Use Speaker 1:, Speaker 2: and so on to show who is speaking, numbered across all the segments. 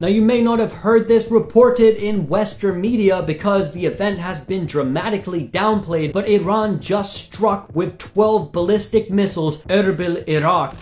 Speaker 1: Now, you may not have heard this reported in Western media because the event has been dramatically downplayed, but Iran just struck with 12 ballistic missiles Erbil, Iraq.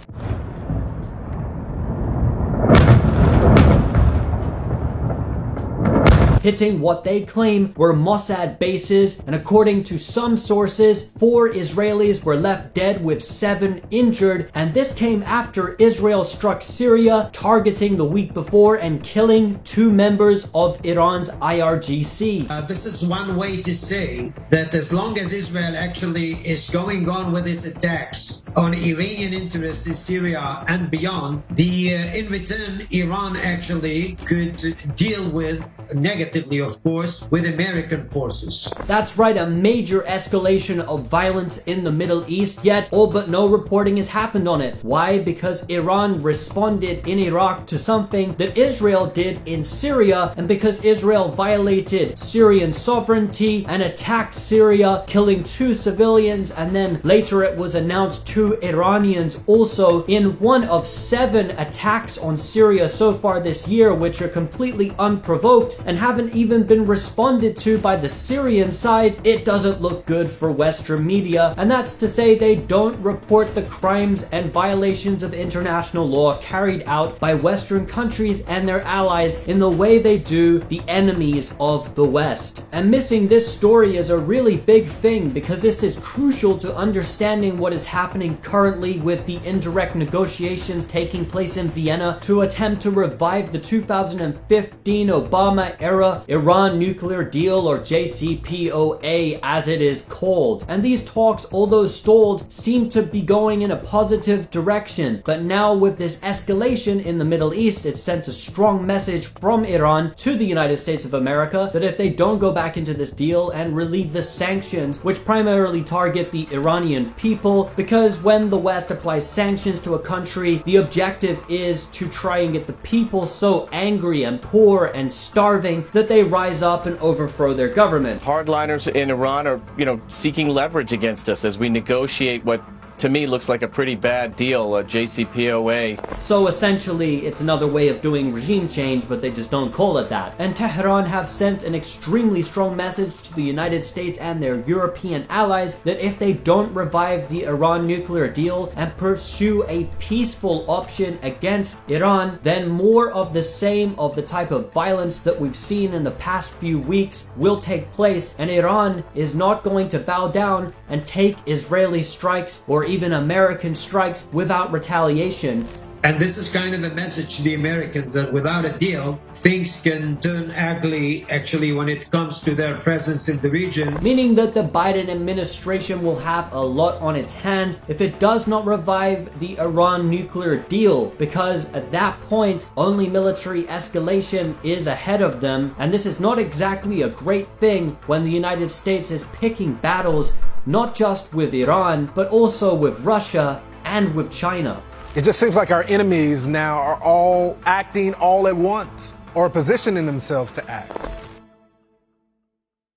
Speaker 1: Hitting what they claim were Mossad bases, and according to some sources, 4 Israelis were left dead with 7 injured, and this came after Israel struck Syria, targeting the week before and killing 2 members of Iran's IRGC.
Speaker 2: This is one way to say that as long as Israel actually is going on with its attacks on Iranian interests in Syria and beyond, in return, Iran actually could deal with negatively, of course, with American forces.
Speaker 1: That's right, a major escalation of violence in the Middle East, yet all but no reporting has happened on it. Why? Because Iran responded in Iraq to something that Israel did in Syria, and because Israel violated Syrian sovereignty and attacked Syria, killing 2 civilians, and then later it was announced 2 Iranians also in one of 7 attacks on Syria so far this year, which are completely unprovoked and haven't even been responded to by the Syrian side. It doesn't look good for Western media, and that's to say they don't report the crimes and violations of international law carried out by Western countries and their allies in the way they do the enemies of the West. And missing this story is a really big thing, because this is crucial to understanding what is happening currently with the indirect negotiations taking place in Vienna to attempt to revive the 2015 Obama era Iran nuclear deal, or JCPOA as it is called. And these talks, although stalled, seem to be going in a positive direction. But now with this escalation in the Middle East, it sent a strong message from Iran to the United States of America that if they don't go back into this deal and relieve the sanctions, which primarily target the Iranian people, because when the West applies sanctions to a country, the objective is to try and get the people so angry and poor and starving that they rise up and overthrow their government.
Speaker 3: Hardliners in Iran are, seeking leverage against us as we negotiate what to me looks like a pretty bad deal, a JCPOA.
Speaker 1: So essentially, it's another way of doing regime change, but they just don't call it that. And Tehran have sent an extremely strong message to the United States and their European allies that if they don't revive the Iran nuclear deal and pursue a peaceful option against Iran, then more of the same of the type of violence that we've seen in the past few weeks will take place, and Iran is not going to bow down and take Israeli strikes or even American strikes without retaliation.
Speaker 2: And this is kind of a message to the Americans that without a deal, things can turn ugly actually when it comes to their presence in the region.
Speaker 1: Meaning that the Biden administration will have a lot on its hands if it does not revive the Iran nuclear deal, because at that point, only military escalation is ahead of them. And this is not exactly a great thing when the United States is picking battles not just with Iran, but also with Russia and with China.
Speaker 4: It just seems like our enemies now are all acting all at once, or positioning themselves to act.